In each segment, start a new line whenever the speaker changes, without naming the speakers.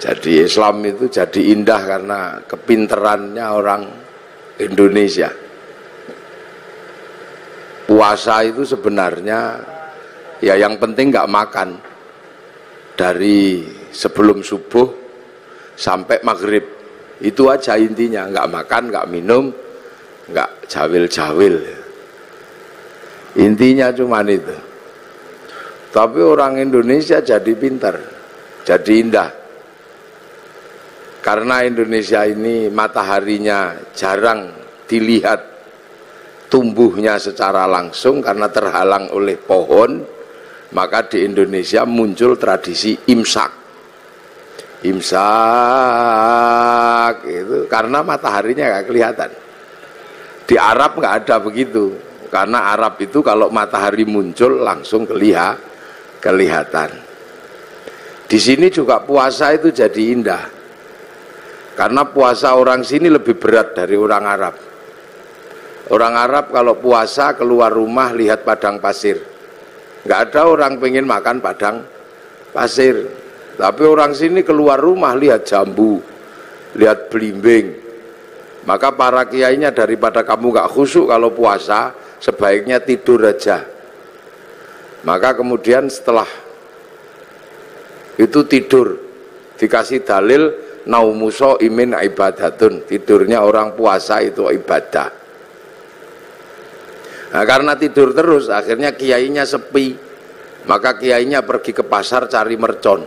Jadi Islam itu jadi indah karena kepinterannya orang Indonesia. Puasa itu sebenarnya ya yang penting nggak makan dari sebelum subuh sampai maghrib, itu aja intinya, nggak makan, nggak minum, nggak jawil-jawil, intinya cuman itu. Tapi orang Indonesia jadi pintar, jadi indah. Karena Indonesia ini mataharinya jarang dilihat tumbuhnya secara langsung karena terhalang oleh pohon, maka di Indonesia muncul tradisi imsak. Imsak itu karena mataharinya nggak kelihatan. Di Arab nggak ada begitu, karena Arab itu kalau matahari muncul langsung kelihatan. Di sini juga puasa itu jadi indah. Karena puasa orang sini lebih berat dari orang Arab. Orang Arab kalau puasa keluar rumah lihat padang pasir. Nggak ada orang pengen makan padang pasir. Tapi orang sini keluar rumah lihat jambu, lihat belimbing. Maka para kiainya daripada kamu nggak khusyuk kalau puasa, sebaiknya tidur aja. Maka kemudian setelah itu tidur, dikasih dalil naumuso imin ibadatun, tidurnya orang puasa itu ibadah. Nah, karena tidur terus akhirnya kiainya sepi, maka kiainya pergi ke pasar cari mercon.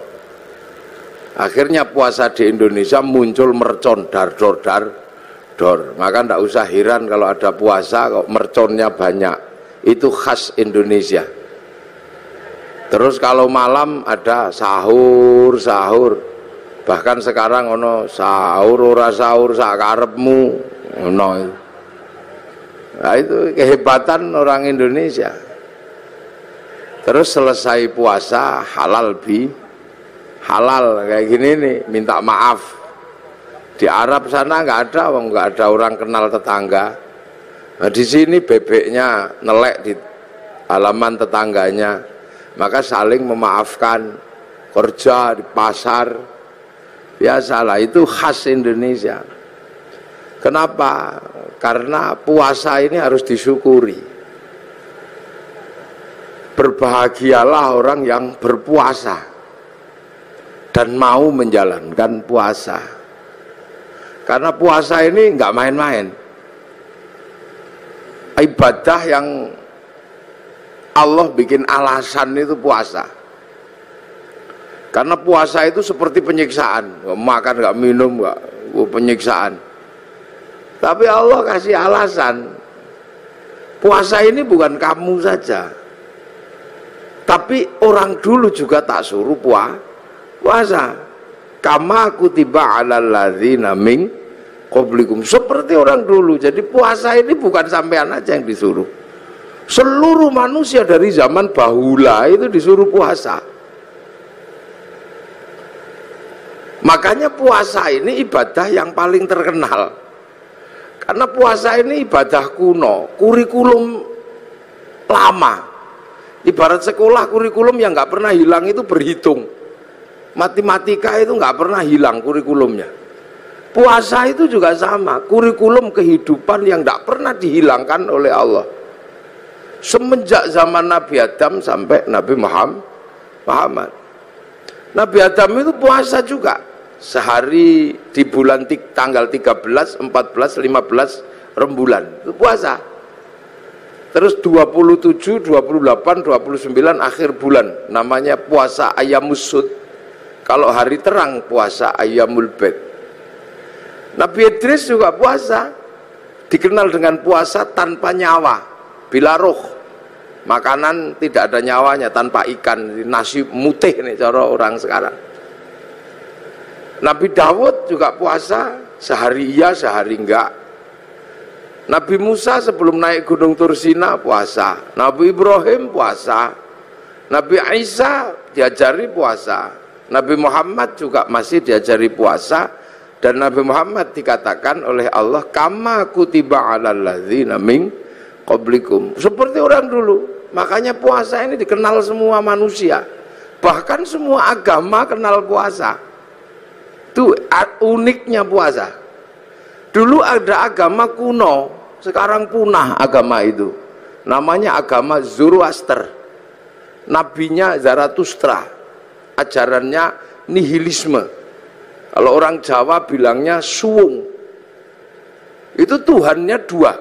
Akhirnya puasa di Indonesia muncul mercon dar-dor. Maka tidak usah heran kalau ada puasa kok merconnya banyak, itu khas Indonesia. Terus kalau malam ada sahur, bahkan sekarang ono sahur ora sahur sak karepmu ono. Nah, itu kehebatan orang Indonesia. Terus selesai puasa halal kayak gini nih, minta maaf. Di Arab sana nggak ada orang kenal tetangga. Nah, di sini bebeknya nelek di halaman tetangganya, maka saling memaafkan. Kerja di pasar biasalah, itu khas Indonesia. Kenapa? Karena puasa ini harus disyukuri. Berbahagialah orang yang berpuasa dan mau menjalankan puasa. Karena puasa ini nggak main-main. Ibadah yang Allah bikin alasan itu puasa. Karena puasa itu seperti penyiksaan, nggak makan, nggak minum, nggak penyiksaan. Tapi Allah kasih alasan. Puasa ini bukan kamu saja, tapi orang dulu juga tak suruh puasa. Kama kutiba 'alal ladzina min qablikum, seperti orang dulu. Jadi puasa ini bukan sampean aja yang disuruh. Seluruh manusia dari zaman bahula itu disuruh puasa. Makanya puasa ini ibadah yang paling terkenal. Karena puasa ini ibadah kuno, kurikulum lama. Ibarat sekolah, kurikulum yang nggak pernah hilang itu berhitung. Matematika itu nggak pernah hilang kurikulumnya. Puasa itu juga sama, kurikulum kehidupan yang nggak pernah dihilangkan oleh Allah. Semenjak zaman Nabi Adam sampai Nabi Muhammad. Nabi Adam itu puasa juga. Sehari di bulan tanggal 13, 14, 15 rembulan itu puasa. Terus 27, 28, 29 akhir bulan namanya puasa Ayyamus Sud. Kalau hari terang puasa Ayyamul Bid. Nabi Idris juga puasa, dikenal dengan puasa tanpa nyawa, bila roh. Makanan tidak ada nyawanya, tanpa ikan, nasi mutih nih cara orang sekarang. Nabi Dawud juga puasa, sehari iya sehari enggak. Nabi Musa sebelum naik gunung Tursina puasa. Nabi Ibrahim puasa. Nabi Isa diajari puasa. Nabi Muhammad juga masih diajari puasa. Dan Nabi Muhammad dikatakan oleh Allah, kama kutiba 'alal ladzina min qablikum, seperti orang dulu. Makanya puasa ini dikenal semua manusia, bahkan semua agama kenal puasa. Itu uniknya puasa. Dulu ada agama kuno, sekarang punah agama itu. Namanya agama Zoroaster. Nabinya Zarathustra. Ajarannya nihilisme. Kalau orang Jawa bilangnya suwung. Itu Tuhannya dua.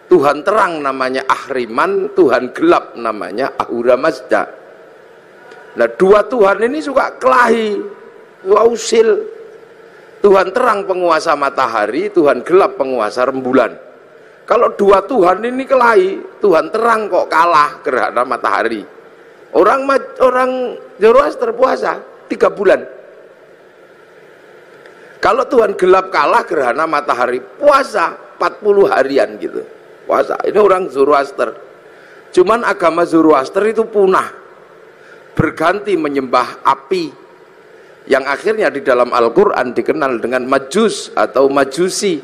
Tuhan terang namanya Ahriman, Tuhan gelap namanya Ahura Mazda. Nah, dua Tuhan ini suka kelahi, suka usil. Tuhan terang penguasa matahari, Tuhan gelap penguasa rembulan. Kalau dua Tuhan ini kelahi, Tuhan terang kok kalah gerhana matahari. Orang Zoroaster puasa 3 bulan. Kalau Tuhan gelap kalah gerhana matahari, puasa 40 harian gitu. Puasa. Ini orang Zoroaster. Cuman agama Zoroaster itu punah. Berganti menyembah api. Yang akhirnya di dalam Al-Quran dikenal dengan Majus atau Majusi.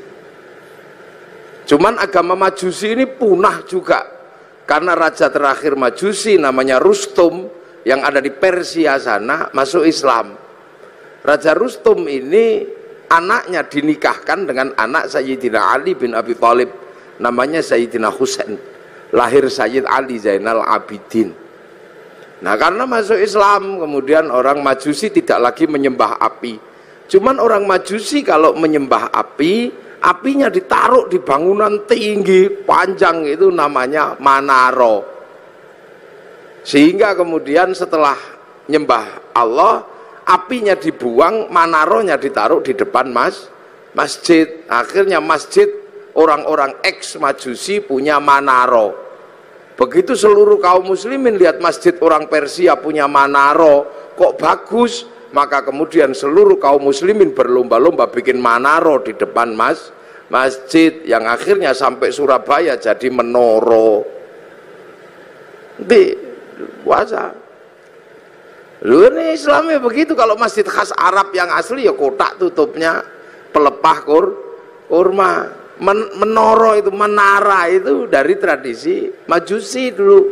Cuman agama Majusi ini punah juga. Karena raja terakhir Majusi namanya Rustum yang ada di Persia sana masuk Islam. Raja Rustum ini anaknya dinikahkan dengan anak Sayyidina Ali bin Abi Thalib, namanya Sayyidina Husain, lahir Sayyid Ali Zainal Abidin. Nah, karena masuk Islam kemudian orang Majusi tidak lagi menyembah api. Cuman orang Majusi kalau menyembah api, apinya ditaruh di bangunan tinggi panjang, itu namanya Manaro. Sehingga kemudian setelah nyembah Allah, apinya dibuang, Manaronya ditaruh di depan masjid. Akhirnya masjid orang-orang ex Majusi punya Manaro. Begitu seluruh kaum muslimin lihat masjid orang Persia punya Manaro, kok bagus, maka kemudian seluruh kaum muslimin berlomba-lomba bikin Manaro di depan masjid, yang akhirnya sampai Surabaya jadi Menoro. Di puasa. Lu ini Islamnya begitu. Kalau masjid khas Arab yang asli ya kotak tutupnya pelepah kurma. Menoro itu, menara itu dari tradisi Majusi dulu.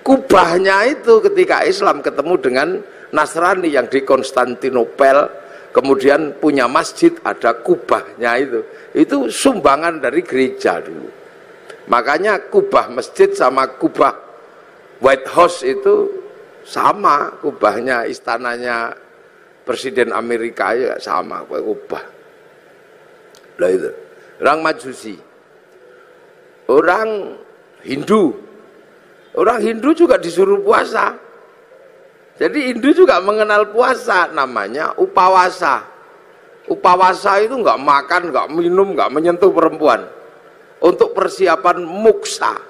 Kubahnya itu ketika Islam ketemu dengan Nasrani yang di Konstantinopel, kemudian punya masjid, ada kubahnya itu sumbangan dari gereja dulu. Makanya kubah masjid sama kubah White House itu sama, kubahnya istananya Presiden Amerika ya sama kubah. Lah itu orang Majusi. Orang Hindu juga disuruh puasa. Jadi Hindu juga mengenal puasa, namanya upawasa. Upawasa itu nggak makan, nggak minum, nggak menyentuh perempuan. Untuk persiapan muksa.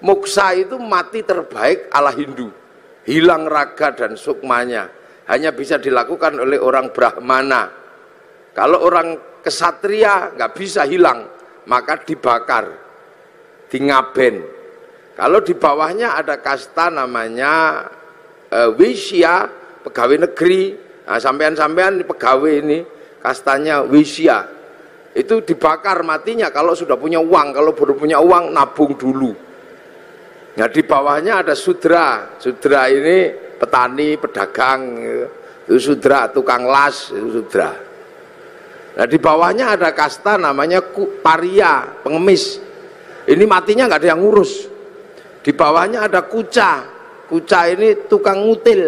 Muksa itu mati terbaik ala Hindu. Hilang raga dan sukmanya. Hanya bisa dilakukan oleh orang Brahmana. Kalau orang kesatria nggak bisa hilang, maka dibakar, dingaben. Kalau di bawahnya ada kasta namanya Wisya, pegawai negeri. Nah, sampean-sampean pegawai ini kastanya Wisya. Itu dibakar matinya kalau sudah punya uang. Kalau baru punya uang nabung dulu. Nah, di bawahnya ada Sudra. Sudra ini petani, pedagang. Itu Sudra, tukang las, itu Sudra. Nah, di bawahnya ada kasta namanya Paria, pengemis. Ini matinya nggak ada yang ngurus. Di bawahnya ada Kuca. Kuca ini tukang ngutil.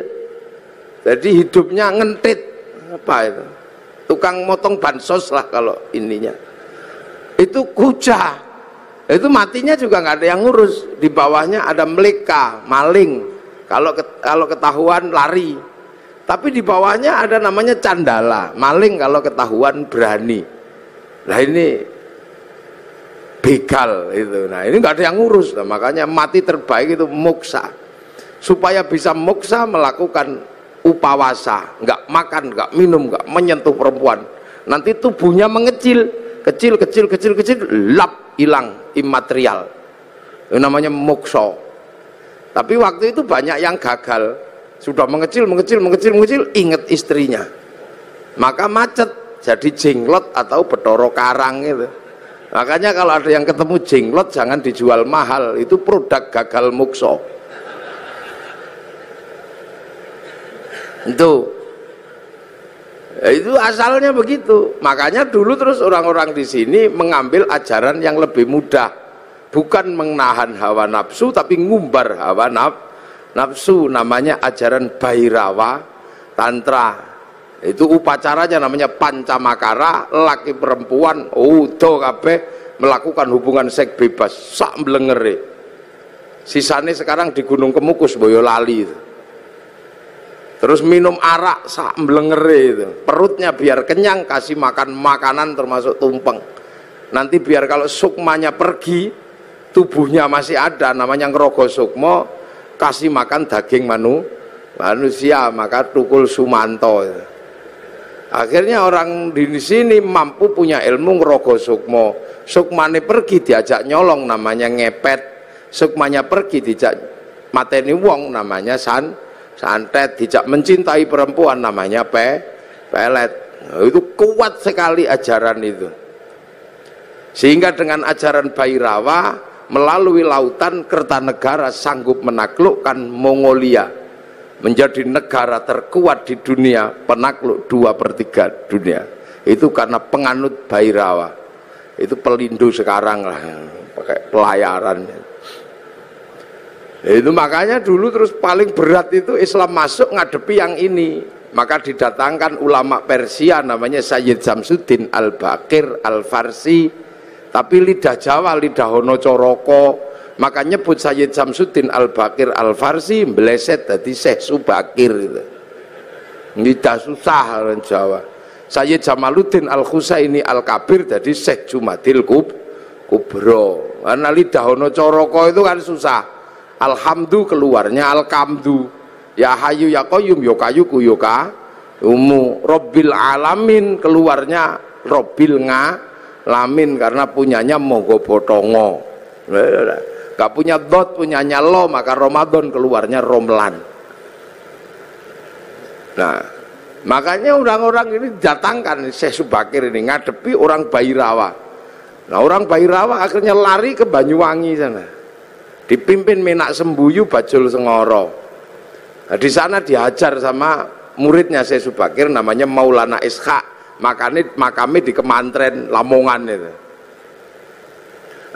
Jadi hidupnya ngentit. Apa itu? Tukang motong bansos lah kalau ininya. Itu Kuca. Itu matinya juga nggak ada yang ngurus. Di bawahnya ada Meleka, maling. Kalau ketahuan lari. Tapi di bawahnya ada namanya Candala, maling kalau ketahuan berani. Nah ini begal itu. Nah ini nggak ada yang ngurus. Nah, makanya mati terbaik itu muksa. Supaya bisa muksa melakukan upawasa, nggak makan, nggak minum, nggak menyentuh perempuan. Nanti tubuhnya mengecil, kecil, lap, hilang, imaterial. Itu namanya muksa. Tapi waktu itu banyak yang gagal. Sudah mengecil, ingat istrinya. Maka macet, jadi jenglot atau Bathara Karang itu. Makanya kalau ada yang ketemu jenglot jangan dijual mahal, itu produk gagal mukso. Itu Itu asalnya begitu. Makanya dulu terus orang-orang di sini mengambil ajaran yang lebih mudah, bukan menahan hawa nafsu tapi ngumbar hawa nafsu. Namanya ajaran Bhairawa Tantra. Itu upacaranya namanya pancamakara, laki perempuan udo kabeh melakukan hubungan seks bebas sak mblengere. Sisane sekarang di Gunung Kemukus Boyolali itu. Terus minum arak sak mblengere itu. Perutnya biar kenyang, kasih makan makanan termasuk tumpeng. Nanti biar kalau sukmanya pergi, tubuhnya masih ada, namanya ngerogo sukmo, kasih makan daging manusia, maka tukul sumanto. Akhirnya orang di sini mampu punya ilmu ngerogo sukmo. Sukmane pergi diajak nyolong, namanya ngepet. Sukmanya pergi diajak mateni wong, namanya santet. Dijak mencintai perempuan, namanya pelet. Itu kuat sekali ajaran itu. Sehingga dengan ajaran Bhairawa melalui lautan Kertanegara sanggup menaklukkan Mongolia, menjadi negara terkuat di dunia, penakluk 2/3 dunia. Itu karena penganut Bhairawa. Itu Pelindo sekarang lah, pakai pelayaran. Itu makanya dulu terus paling berat itu Islam masuk ngadepi yang ini. Maka didatangkan ulama Persia namanya Sayyid Samsuddin Al-Baqir Al-Farsi, tapi lidah Jawa, lidah Hono Coroko, maka nyebut Sayyid Samsuddin Al-Baqir Al-Farsi meleset jadi Syekh Subakir itu. Lidah susah orang Jawa. Sayyid Jamaluddin Al-Husaini Al-Kabir jadi Syekh Jumadil Kubro. Karena lidah Hono Coroko itu kan susah. Alhamdu keluarnya Al-Kamdu. Ya Hayu ya Qayyum ya Kayuku ya Umu. Robbil Alamin keluarnya Robbil Ngalamin karena punyanya Mogo Botongo. Gak punya dot, punyanya lo, maka Ramadan keluarnya Romlan. Nah, makanya orang-orang ini datangkan Syekh Subakir ini ngadepi orang Bhairawa. Nah, orang Bhairawa akhirnya lari ke Banyuwangi sana. Dipimpin Menak Sembuyu Bajul Sengoro. Nah, di sana diajar sama muridnya Syekh Subakir namanya Maulana Ishaq. Makamnya di Kemantren Lamongan itu.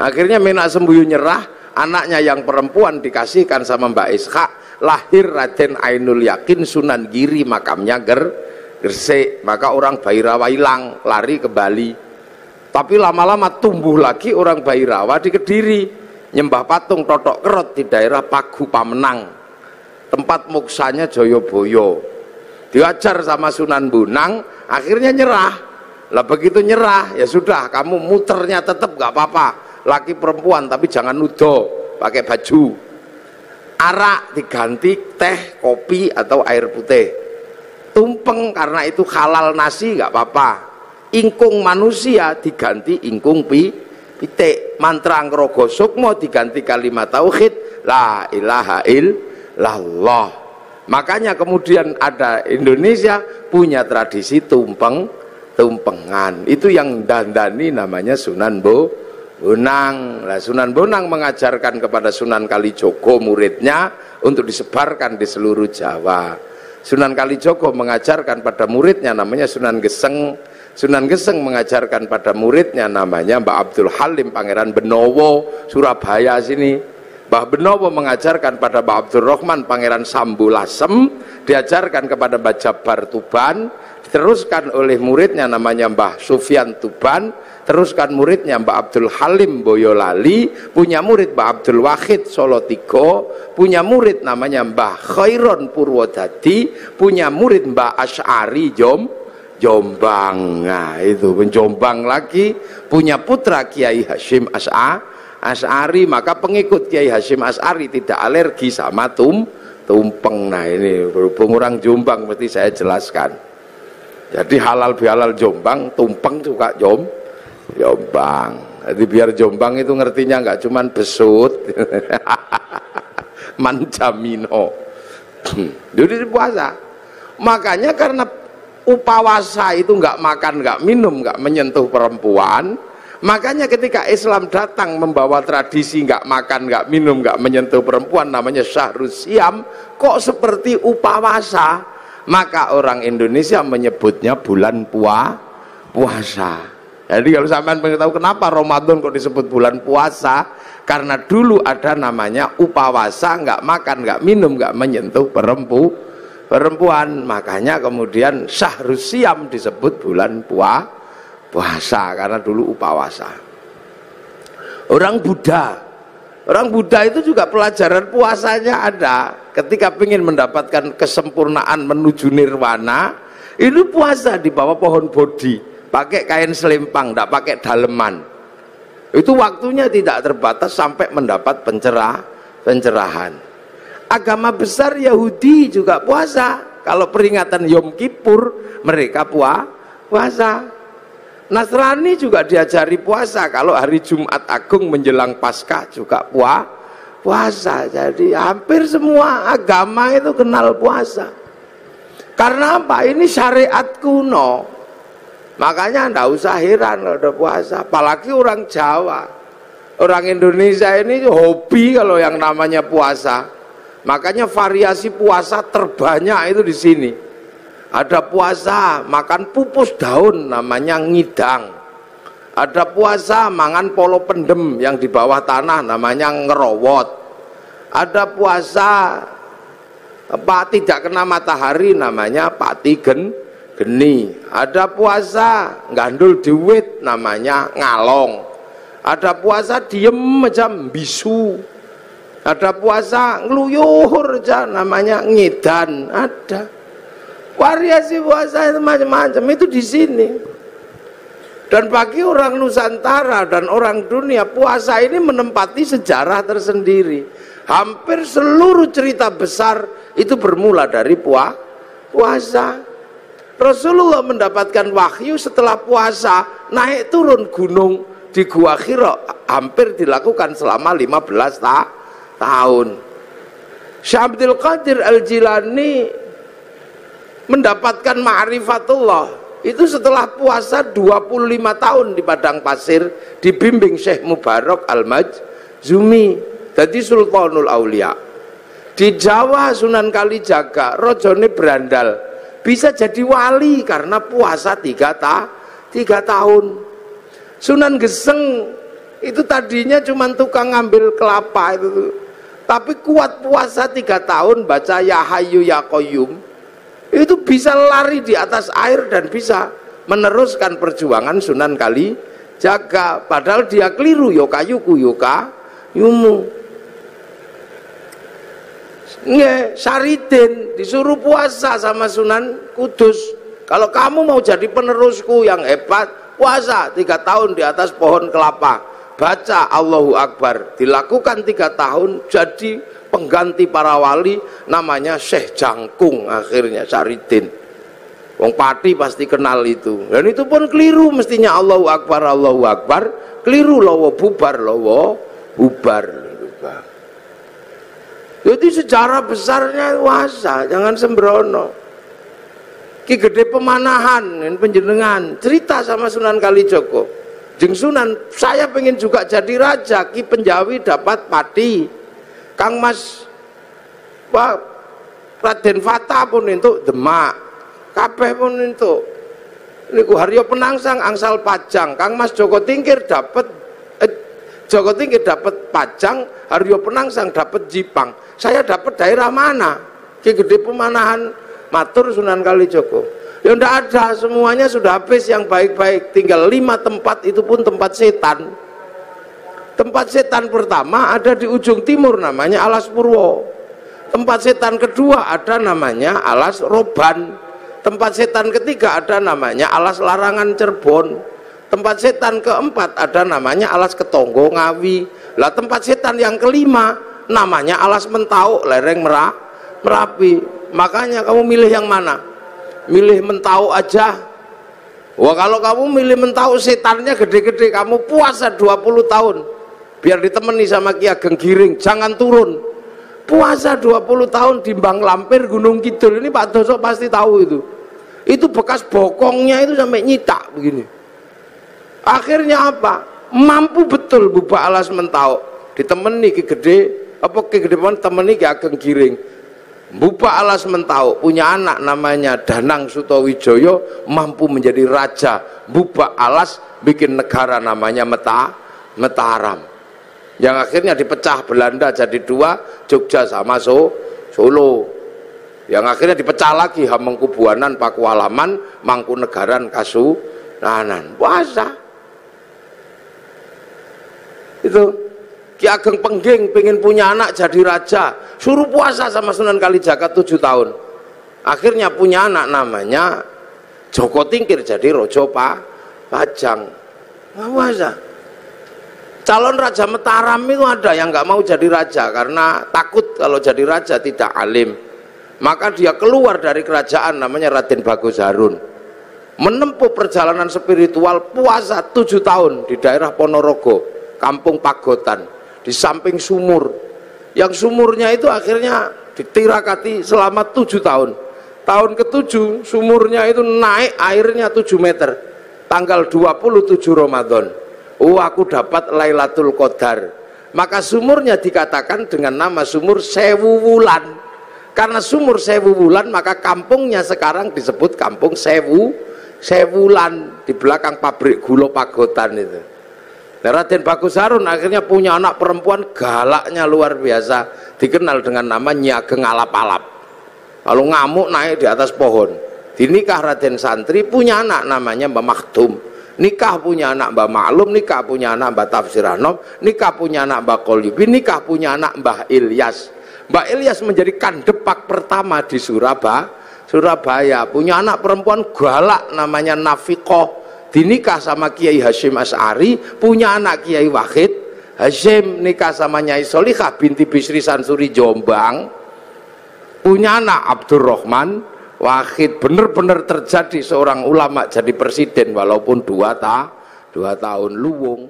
Akhirnya Menak Sembuyu nyerah, anaknya yang perempuan dikasihkan sama Mbak Ishaq. Lahir Raden Ainul Yakin Sunan Giri, makamnya Gresik. Maka orang Bhairawa hilang, lari ke Bali. Tapi lama-lama tumbuh lagi orang Bhairawa di Kediri, nyembah patung Totok Kerot di daerah Pagu Pamenang, tempat moksanya Joyoboyo. Diajar sama Sunan Bonang, akhirnya nyerah. Lah begitu nyerah, ya sudah, kamu muternya tetap gak apa-apa, laki perempuan, tapi jangan nudo pakai baju. Arak diganti teh, kopi atau air putih. Tumpeng karena itu halal nasi gak apa-apa. Ingkung manusia diganti ingkung pitik. Mantra ngrogo sukmo diganti kalimat tauhid la ilaha illallah. Makanya kemudian ada Indonesia punya tradisi tumpengan. Itu yang dandani namanya Sunan Bonang. Nah, Sunan Bonang mengajarkan kepada Sunan Kalijogo muridnya untuk disebarkan di seluruh Jawa. Sunan Kalijogo mengajarkan pada muridnya namanya Sunan Geseng. Sunan Geseng mengajarkan pada muridnya namanya Mbah Abdul Halim Pangeran Benowo Surabaya sini. Mbah Benowo mengajarkan pada Mbah Abdul Rahman Pangeran Sambulasem, diajarkan kepada Mbah Jabar Tuban, diteruskan oleh muridnya namanya Mbah Sufyan Tuban, teruskan muridnya Mbah Abdul Halim Boyolali, punya murid Mbah Abdul Wahid Solotigo, punya murid namanya Mbah Khairon Purwodadi, punya murid Mbah Asy'ari Jombang. Nah itu Jombang lagi punya putra Kiai Hashim Asy'ari, maka pengikut Kiai Hashim Asy'ari tidak alergi sama tumpeng. Nah ini berhubung orang Jombang mesti saya jelaskan. Jadi halal bihalal Jombang, tumpeng juga Jombang. Jadi biar Jombang itu ngertinya nggak cuman besut, manjamino. Jadi puasa. Makanya karena upawasa itu nggak makan, nggak minum, nggak menyentuh perempuan. Makanya ketika Islam datang membawa tradisi nggak makan, nggak minum, nggak menyentuh perempuan, namanya Syahrus Siam, kok seperti upawasa. maka orang Indonesia menyebutnya bulan puasa. Jadi kalau sampean pengen tahu kenapa Ramadan kok disebut bulan puasa, karena dulu ada namanya upawasa, nggak makan, nggak minum, nggak menyentuh perempuan, makanya kemudian Syahrus Siam disebut bulan puasa karena dulu upawasa. Orang Buddha itu juga pelajaran puasanya ada. Ketika ingin mendapatkan kesempurnaan menuju nirwana, itu puasa di bawah pohon bodhi, pakai kain selempang, tidak pakai daleman. Itu waktunya tidak terbatas sampai mendapat pencerahan. Agama besar Yahudi juga puasa. Kalau peringatan Yom Kippur mereka puasa. Nasrani juga diajari puasa. Kalau hari Jumat Agung menjelang Paskah juga puasa. Jadi hampir semua agama itu kenal puasa. Karena apa? Ini syariat kuno. Makanya tidak usah heran kalau ada puasa. Apalagi orang Jawa, orang Indonesia ini hobi kalau yang namanya puasa. Makanya variasi puasa terbanyak itu di sini. Ada puasa makan pupus daun namanya ngidang. Ada puasa mangan polo pendem yang di bawah tanah namanya ngerowot. Ada puasa tidak kena matahari namanya pati geni. Ada puasa gandul duit namanya ngalong. Ada puasa diem macam bisu. Ada puasa ngeluyuhur aja namanya ngedan. Ada variasi puasa itu macam-macam itu di sini. Dan bagi orang Nusantara dan orang dunia, puasa ini menempati sejarah tersendiri. Hampir seluruh cerita besar itu bermula dari puasa. Rasulullah mendapatkan wahyu setelah puasa, naik turun gunung di Gua Hira hampir dilakukan selama 15 tahun. Syekh Abdul Qadir Al-Jilani mendapatkan ma'rifatullah itu setelah puasa 25 tahun di padang pasir, dibimbing Syekh Mubarak Al-Majzumi, jadi Sultanul Aulia. Di Jawa Sunan Kalijaga rojone berandal, bisa jadi wali karena puasa 3 tahun. Sunan Geseng itu tadinya cuma tukang ngambil kelapa itu, tapi kuat puasa 3 tahun, baca Ya Hayyu Ya Qayyum, itu bisa lari di atas air dan bisa meneruskan perjuangan Sunan Kalijaga. Padahal dia keliru, yokayuku yokayumu. Saridin disuruh puasa sama Sunan Kudus. Kalau kamu mau jadi penerusku yang hebat, puasa 3 tahun di atas pohon kelapa, baca Allahu Akbar, dilakukan 3 tahun, jadi pengganti para wali namanya Syekh Jangkung. Akhirnya Saridin, wong Pati pasti kenal itu, dan itu pun keliru mestinya Allahu Akbar, keliru lowo bubar. Jadi sejarah besarnya puasa, jangan sembrono. Ki Gede Pemanahan penjenengan cerita sama Sunan Kalijogo, Jeng Sunan, saya pengen juga jadi raja. Ki Penjawi dapat pati, Kang Mas Raden Fata pun untuk Demak, kabeh pun untuk niku Haryo Penangsang angsal Pajang, Kang Mas Joko Tingkir dapat Pajang, Haryo Penangsang dapat Jipang. Saya dapat daerah mana? Ki Gede Pemanahan matur Sunan Kalijogo, ya ndak ada, semuanya sudah habis yang baik-baik, tinggal 5 tempat, itu pun tempat setan. Tempat setan pertama ada di ujung timur namanya Alas Purwo. Tempat setan kedua ada namanya Alas Roban. Tempat setan ketiga ada namanya Alas Larangan Cirebon. Tempat setan keempat ada namanya Alas Ketonggo Ngawi. Lah tempat setan yang kelima namanya Alas Mentau lereng Merapi. Makanya kamu milih yang mana? Milih Mentau aja. Wah, kalau kamu milih Mentau setannya gede-gede, kamu puasa 20 tahun biar ditemani sama Ki Ageng Giring, jangan turun. Puasa 20 tahun di Bang Lampir Gunung Kidul, ini Pak Doso pasti tahu itu. Itu bekas bokongnya itu sampai nyitak begini. Akhirnya apa? Mampu betul buka Alas Mentau, ditemani Ki Gede, apa Ki Gede temani Ki Ageng Giring. Mbubak Alas Mentau punya anak namanya Danang Sutawijaya, mampu menjadi raja. Mbubak Alas bikin negara namanya Mataram, yang akhirnya dipecah Belanda jadi dua, Jogja sama Solo, yang akhirnya dipecah lagi Hamengkubuanan, Pakualaman, Mangkunegaran, Kasunanan. Puasa itu. Ki Ageng Pengging pengen punya anak jadi raja, suruh puasa sama Sunan Kalijaga 7 tahun. Akhirnya punya anak namanya Joko Tingkir jadi Rojo Pajang. Puasa. Calon Raja Mataram itu ada yang nggak mau jadi raja karena takut kalau jadi raja tidak alim. Maka dia keluar dari kerajaan, namanya Raden Bagus Harun, menempuh perjalanan spiritual puasa 7 tahun di daerah Ponorogo, Kampung Pagotan, di samping sumur, yang sumurnya itu akhirnya ditirakati selama 7 tahun. Tahun ke-7 sumurnya itu naik airnya 7 meter, tanggal 27 Ramadan. Aku dapat Lailatul Qadar. Maka sumurnya dikatakan dengan nama sumur Sewu Wulan. Karena sumur Sewu Wulan, maka kampungnya sekarang disebut Kampung Sewulan, di belakang pabrik gula Pagotan itu. Raden Bagus Harun akhirnya punya anak perempuan galaknya luar biasa, dikenal dengan nama Nyi Ageng Alap-alap. Kalau ngamuk naik di atas pohon. Dinikah Raden Santri, punya anak namanya Mbah Maktum. Nikah punya anak Mbah Maklum, nikah punya anak Mbah Tafsir Anom, nikah punya anak Mbah Qolibi, nikah punya anak Mbah Ilyas. Mbah Ilyas menjadi kandepak pertama di Surabaya. Punya anak perempuan galak namanya Nafiqoh. Dinikah sama Kiai Hasyim Asy'ari, punya anak Kiai Wahid Hasyim, nikah sama Nyai Solikah binti Bisri Sansuri Jombang, punya anak Abdurrahman Wahid. Benar-benar terjadi seorang ulama jadi presiden walaupun 2 tahun luwung.